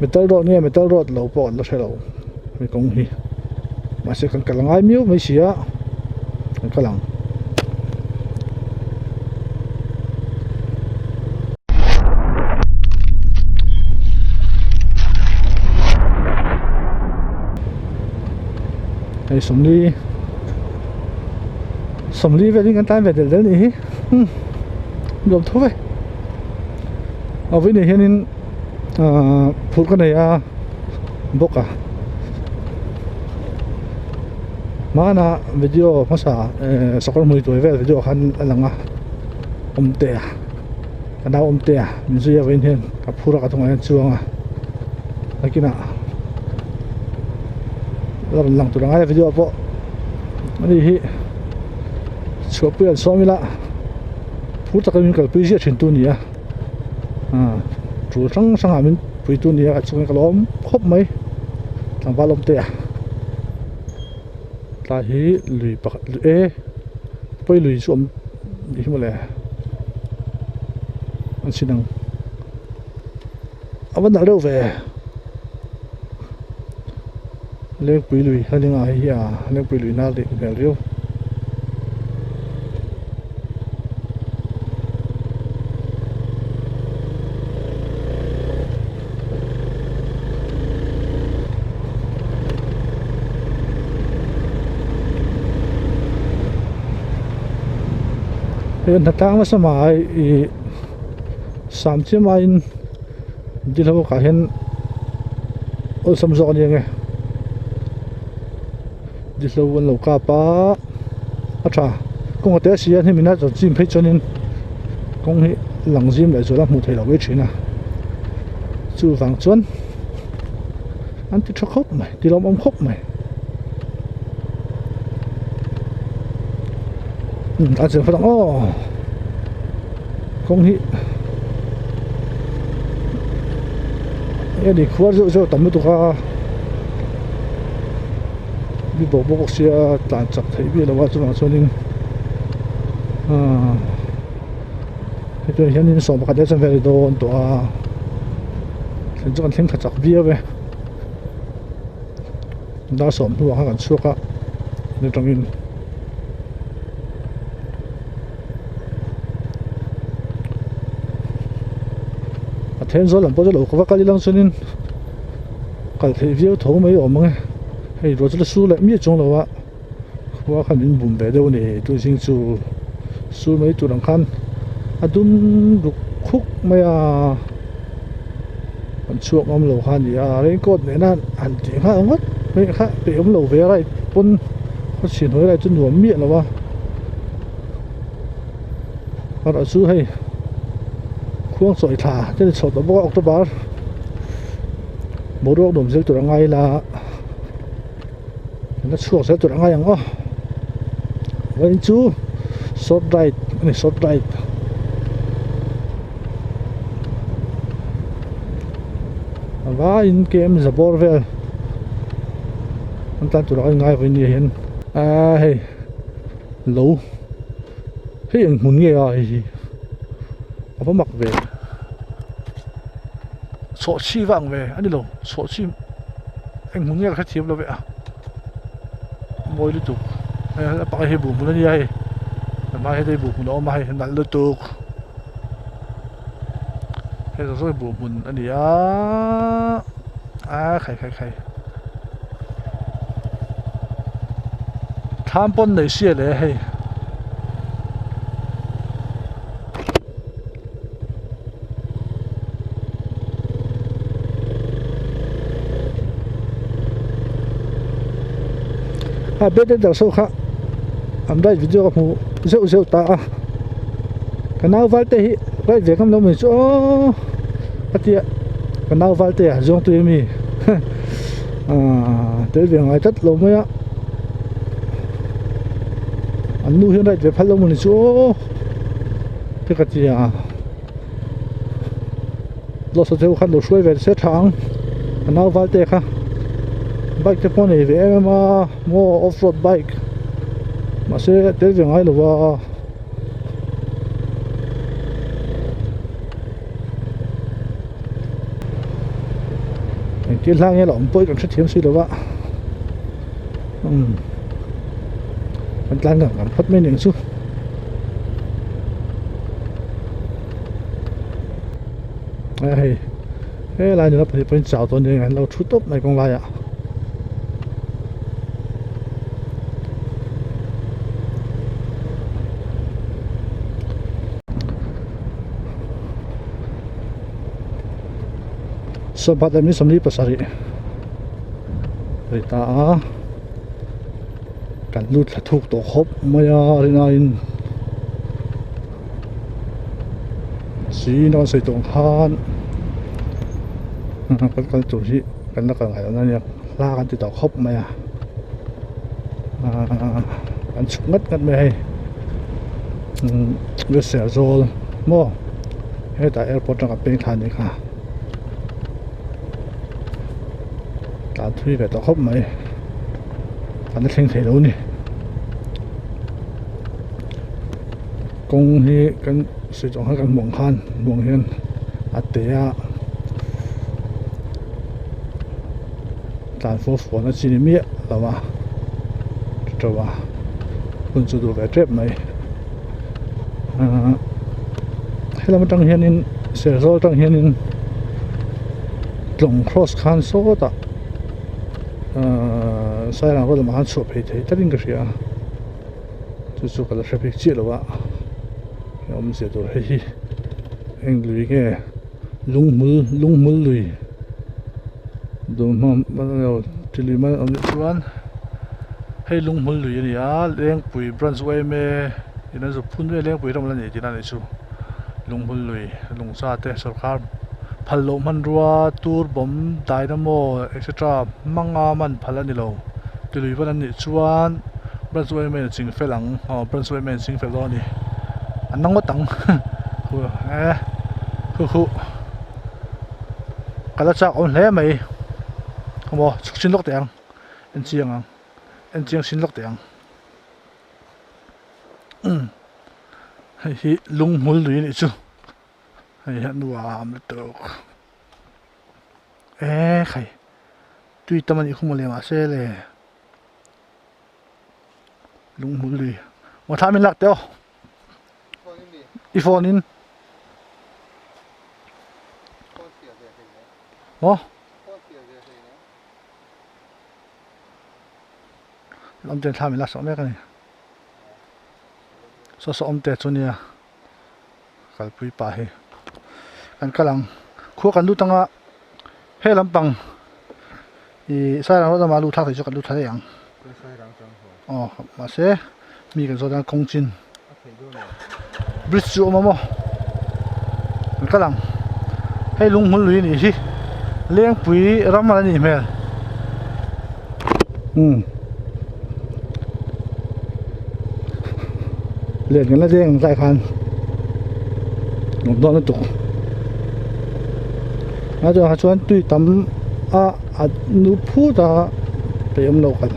metal road lo pon lo thelo mi kong hi ma se kan kalangai miu mai sia kan kalang ai somli về đi ngăn tay về để đến đi được thôi ở với này hiện nên phút cái này bốc mà na video mà sao sọc mười tuổi về video khăn lăng tè cái đau tè mình suy về hiện gặp phút cái thằng anh chuông cái kia nè làm lăng tụi nó video bộ đi chụp bữa xóm mi la phút tất cả mình cần bây giờ chuyển tu nhỉ chủ sang hàng mình bây tu nhỉ cái chúng cái lóm khóc mấy thằng ba lom tè ta hi lùi bạc bây lùi xuống đi mà lẽ anh xin năng vẫn ở đâu về lên bây lùi hay là ai lên bây lùi nào để về riêu hiện tại tang mà mai samchi mai đi lâu cả hiện ở sầm giòn như nghe đi lâu lâu cả ba cha công việc tết xí thì mình đã chọn chim phải cho nên công việc lăng chim lại rồi là một thời lâu cái chuyện chú vàng chuan anh đi cho khóc mày đi làm ông khóc mày anh sẽ phát động không hị cái này khua rượu tầm mới tụi đi bộ xe tàn chặt thấy biết là what chúng cho nên cái tôi hiện nay sống một cái dân về đồ tụi chúng ta thật chặt bia về đã sống thu hàng suốt á nên trong in thêm rồi làm bao nhiêu lâu có cái gì lăng xuân cái thấy video thấu mấy ổn mà hay rồi cái số lại miết trong lâu á qua khăn mình bùn bể đâu này tôi xin chú số mấy tụi đằng khăn đun được khúc mấy còn chuột ông lâu khăn gì đấy cột này là ăn tiếng khác mất mấy khác bị ông lâu về lại pun có chuyển hồi lại chân đùa miệng là ba còn ở số hay khuôn sỏi thả cho nên sỏi đó bóc cho bác bố đồ đổm dưới tụi ngai là nó chuột sẽ tụi ngai ăn vậy chú sốt right này sốt right và in game là bor về anh ta tụi ngai với nhiều hiện hey lâu hey muốn nghe rồi có mặc về sổ chi vàng về anh đi lâu sổ chi anh muốn nghe hrethiam là vậy môi đi tục bao nhiêu bùn nó đi hay mai đây bùn nó mai nặng lên tục hay rồi bùn anh đi khai tham pon này xia đấy hay biết đến đầu sâu khác làm đây video một rượu ta cái nào vài tệ cái việc không đâu mình chỗ cái tiệt cái nào vài tệ dùng tùy mình tới việc ngoài chất lâu mới á anh nuôi hiện tại về phal lâu mình chỗ cái tiệt lo sợ theo khăn đồ xuôi về sẽ thắng cái nào vài tệ khác bike te pon về em mà mua off-road bike mà sẽ tới việc ngay là cái lang nghe là ông bơi còn hrethiam suy đâu vậyมันlang ngầm phát mấy niệm su hey hey lại nữa phải bên chào tôi nên lâu chút tốt này con lại ạ sobat ini samli pasari kita kan lut thuk to khop maya rinain si nó xây tông han kan tu hi kan na kan ngai na la kan ti to khop maya kan chungat ngat me hai ve Serzawl mo he ta airport ka peng than ni kha ta thui về tao khóc mày anh nó thể đâu nè công hi cái sử dụng cái mỏng hiền té tàn phố nó chỉ miết là mà cho bà quân chủ đồ về trép mày hay là một trong hiền in Serzawl trong hiền in long cross khan số ta sai rằng có là mà chụp hay thấy tất nhiên cái gì à chú cái là sẽ bị chết rồi ạ ông sẽ rồi hay anh lùi cái lung mưa lùi đồ mà bắt đầu chỉ lùi mà ông chuan hay lung mưa lùi này à lên bụi brunswick mẹ thì nó giúp phun về lên bụi trong là gì thì nó này chú lung mưa lùi lung sa te Serzawl phal lo man ruwa tur bom dynamo etc manga man phal ani lo tului van ani chuan brunswick men ching felang brunswick men ching fel lo ni anang wa tang khu kala chak on hle mai mo chin lok teng en chiang sin lok teng hi lung mul lui ni chu hay hận nuam được khai tuy tâm anh không một liền mà xe lệ lung mũi lì mà tham mình lạc tiêu iPhone in ô ông tên tham mình lạc sống mấy cái này số ông tên cho nia cái bụi pa he kan kalang khua kan lu tanga he lampang I sai rang ro ma lu thak thei chu kan lu thai yang ma se mi kan zo dan kong chin bridge chu ma mo kan kalang he lung mun lui ni hi leng pui ram ma ni mel liền cái là đen tại khan một đoạn nó tục nó cho chuan tùy tắm nu phu ta để em lâu cần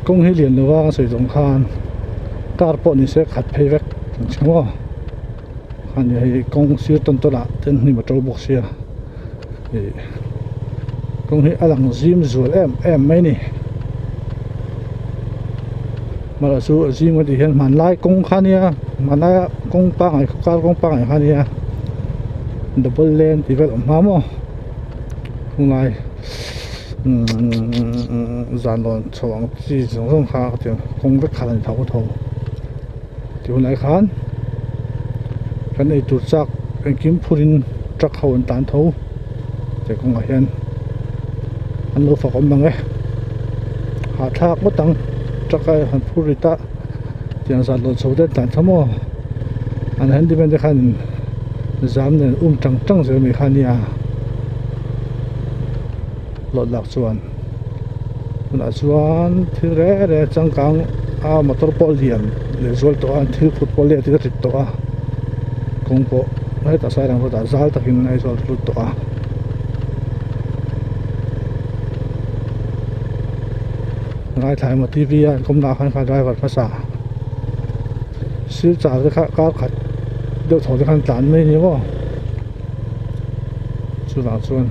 công hy liền là vang sử dụng khan car pot ni sẽ khát pay vek chẳng qua khan này công siêu tuần tuần lại tên ni mà trâu bọc xia công hy alang gym rồi em mấy nè mà là số gym cái gì hiện màn lai công khan nha màn lai công pa ngày công pa ngày khan nha double lane thì phải làm hám không lai dàn đòn chọn chỉ dùng khá thì công việc khá là thấu thì lại khan cái này tụt sắc anh kiếm phurin chắc hậu tán thấu thì cũng ngày hiện anh lô phật ông bằng ấy hạ thác mất tăng chắc cái hắn phurita tiền sản lượng sâu đến tận thắm ô anh hắn đi bên đây khăn dám nên trăng rồi mình khăn nha lọt lạc chuan là chuan thì rẻ trăng cang motor ball liền để rồi tụi anh thì football liền thì rất tụi công bộ hay ta sai rằng có ta giải ta hình này rồi tụi ngay tại một TV cũng là khán giả driver phát xạ xíu trả cái khác cá khát đều thổi cái khăn tán mấy nhỉ không chú vào chuan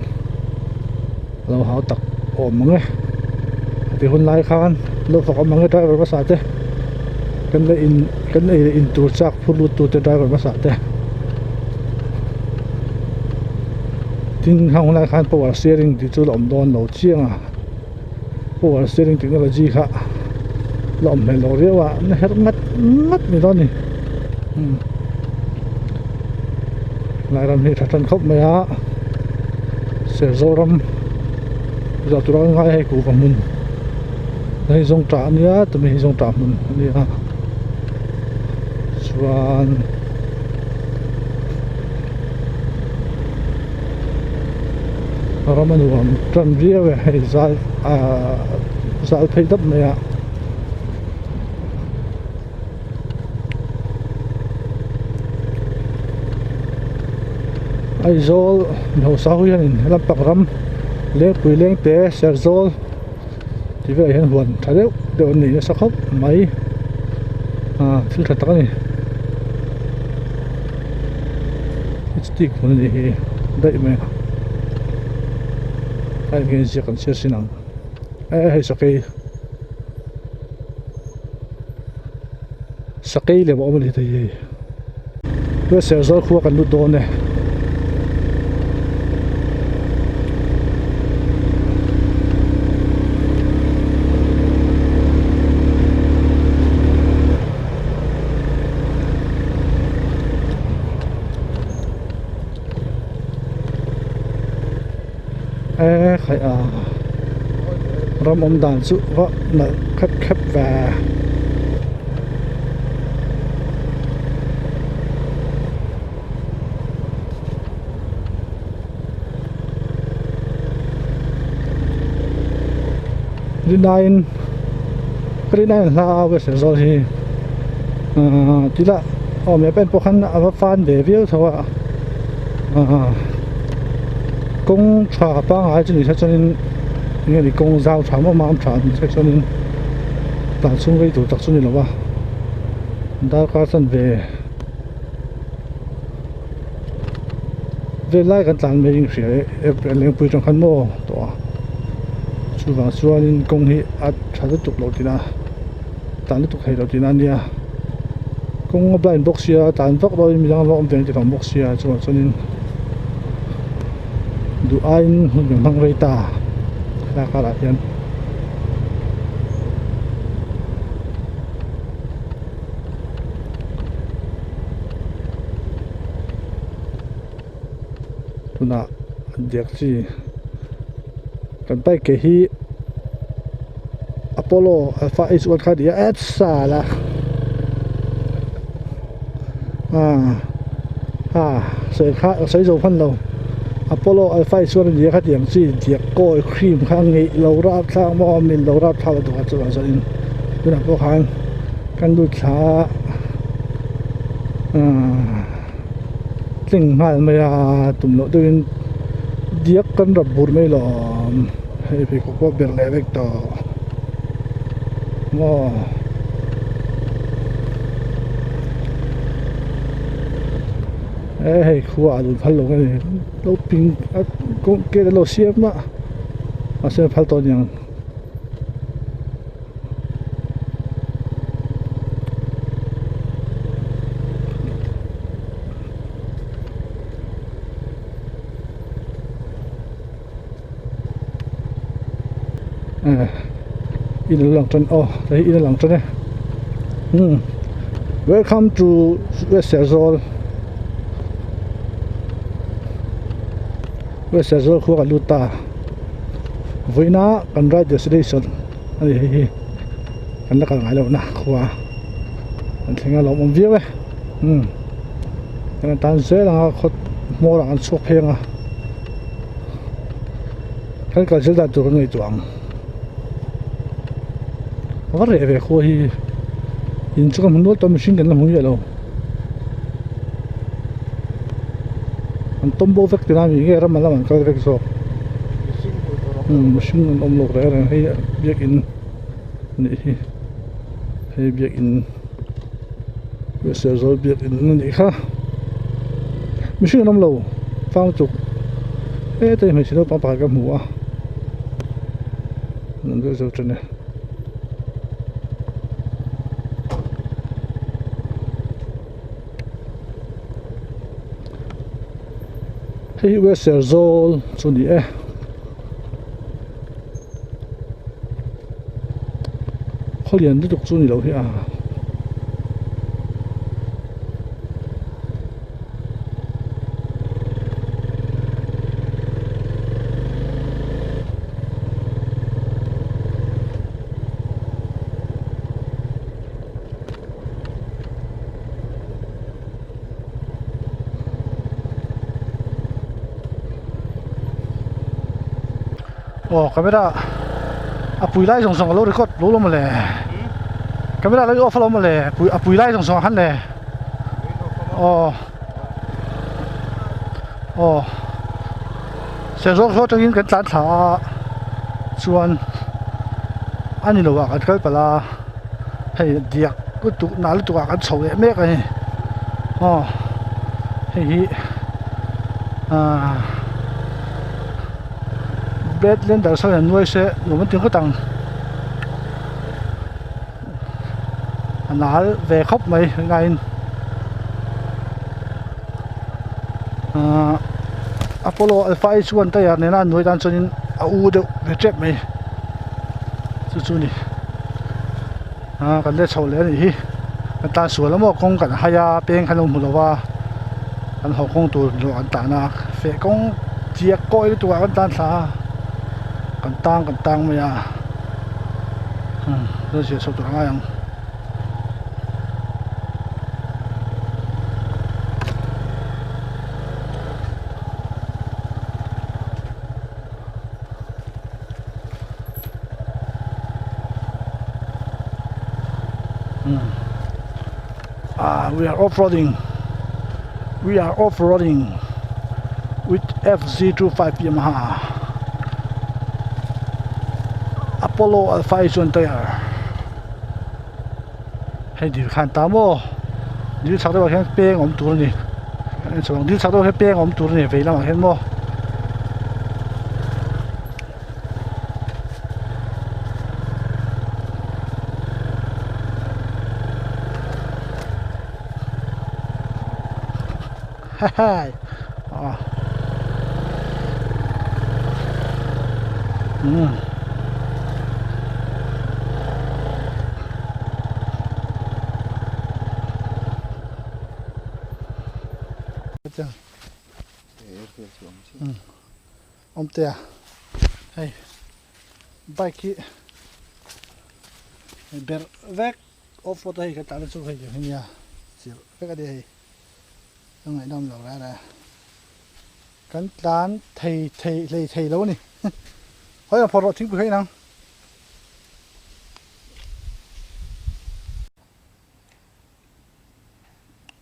lâu háo tặc ổm măng ấy thì hôm nay khăn lâu phải có măng cái driver bắt sát thế cái này in tour chắc full load tour driver bắt sát thế tin hôm nay khăn power steering thì chú lỏm đòn lẩu chiang à power steering technology khác lỏm này lẩu riêu à nó hết ngắt mình đó nè lại làm gì thật khóc mày á Serzawl ram giờ turah ngai hay cụ vào mình đây dùng trả nữa tụi mình dùng trả mình đi ha chuan ram anh uống trần riêu hay zal thấy đắp mày á ai zol hậu sao huy anh làm bạc ram leng pui leng te Serzawl thì vậy hiện huần thà đấy đều này nó sắc khóc máy phil thật tắc này stick của nó thì đậy mày cái gì cần chia sẻ năng hay sakei le bo mà thì cái Serzawl khua cần lút đòn này khai ram đàn su vợ nợ khép và đi nine cái này là về Serzawl thì chỉ là mẹ bên bộ khăn ở fan để viết thôi công trả ba ngày cho nên cho nên nghe đi công giao trả mà mám trả cho nên tạm xuống cái tủ tập xuống đi là ba đã có sân về lại cái tàn mấy những chuyện em lên bùi trong khăn mô đó chú vào xuân công hi trả được tục đầu tiên à tàn được tục hay đầu tiên anh đi à công blind box ya tàn vóc rồi mình đang lom về cái phòng box ya cho nên du anh hùng mang rây ta là cả lại hiện tu na điếc gì cần bay cái hi Apollo Alpha H1 khai địa xa là sẽ dầu phân đầu Apollo Alpha xuân gì khác điểm gì diệt coi cream khang nghị lâu rap sang mò mình lâu rap thao được cho cho nên là có hàng căn đôi xa tình hai mấy tụm lộ tôi diệt căn đập bùn mấy lò hay bị có biệt lệ vector to mò hey khua được phal luôn cái này lâu pin cũng cái lâu xiêm mà xem phal to nhàng in lòng chân thấy in lòng chân này welcome to Serzawl Serzawl khua cả luta với nó cần right destination anh thì cần là cần ngại lâu nè khua anh thấy ngay lòng ông viết ấy cái này tan dễ là khó mua là ăn sốt phèn à cái cần sẽ đặt được người tuồng có thể về khua thì in cho mình nuốt tâm sinh cái làm không vậy đâu anh tôm bò vẹt thì làm gì cái làm mà làm cái vẹt số machine ông lộc đấy là hay việc in này hay việc in Serzawl biak in ni kha mihring nam lo phang chuk te mai sino pa ka hmu a nan do zo tene hei Serzawl chu ni e kholian de tuk chu ni lo hi a camera apui lai song song lo record lo ma le camera lai off lo ma le apui lai song song han le Serzawl kho tangin kan tlan thla chuan ani lo wa kan pala hei diak tu na lu tu kan chho le mek ai hei bed lên đằng sau là nuôi xe rồi mới tiếng có tầng nãy về khóc mày ngay Apollo Alpha chuan tay à nên là nuôi đàn cho nên u được về chết mày chú này cái này sầu lẽ này cái ta sửa lắm mà con cái hay à bên khăn lông một lova anh học con tụi rồi anh ta na phải con chia coi tụi anh ta sao cần tăng mày à đó là số tụi anh em we are off-roading with FZ25 Yamaha Apollo Alpha chuan tay à hay điều khan tám ô điều chắc đâu khen beng ổn tụi này chồng điều chắc đâu khen beng ổn tụi này về làm khen mô ha ông tia hay bike ber vek off road hay cái tao xuống hay cái nhà chịu cái đây trong ngày đông lẩu ra nè cắn tán thầy lâu nè hỏi là phò rọ chính phải năng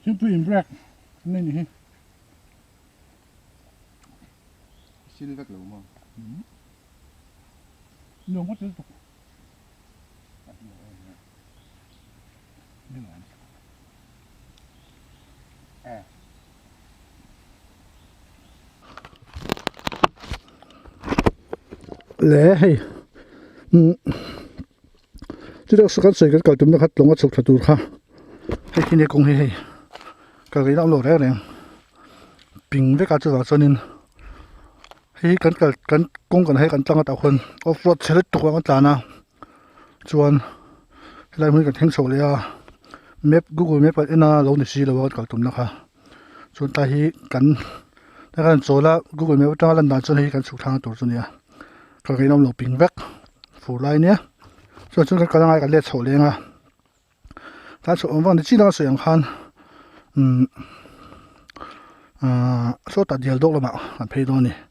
chính phải im rác nên gì xin vác lũ mà nhiều mất tiếp tục lẽ hay chứ đâu sự cắn sợi cái cầu chúng nó khát lông sụp thật tụt ha hay khi này cũng hay cái nào lột ra này bình với cả chỗ cho nên hay cắn công hay cắn tăng tạo hơn off-road sẽ rất tục quan trọng nào chuan lại mới cắn thanh sầuเลยmap Google Map ở na lâu này xí lâu cầu chúng nó ha chuan ta hi cắn ta cắn chỗ là Google Map ta lần nào cho hay cắn sụp thang tụt cho nên cái nào lột bình vét phủ lại nhé cho chúng cái này cái lết sầu liền ta sầu vâng thì chỉ là sử dụng khan số tạt diệt độc là mạo anh thấy đó nè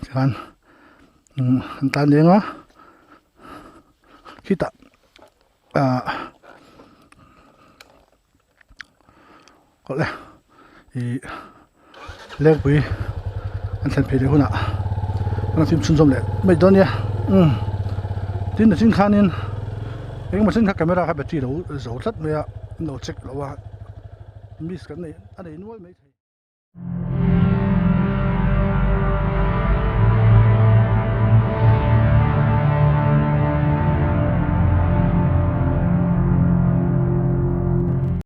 khan ta liền khi ta có lẽ thì lẽ quý anh thấy thấy được không ạ nó phim chung lại mấy đó nhé tin là xin khan nên cái mà xin các camera hay bật chỉ đấu dấu rất mấy no check lo wa miss kan nei nuai mai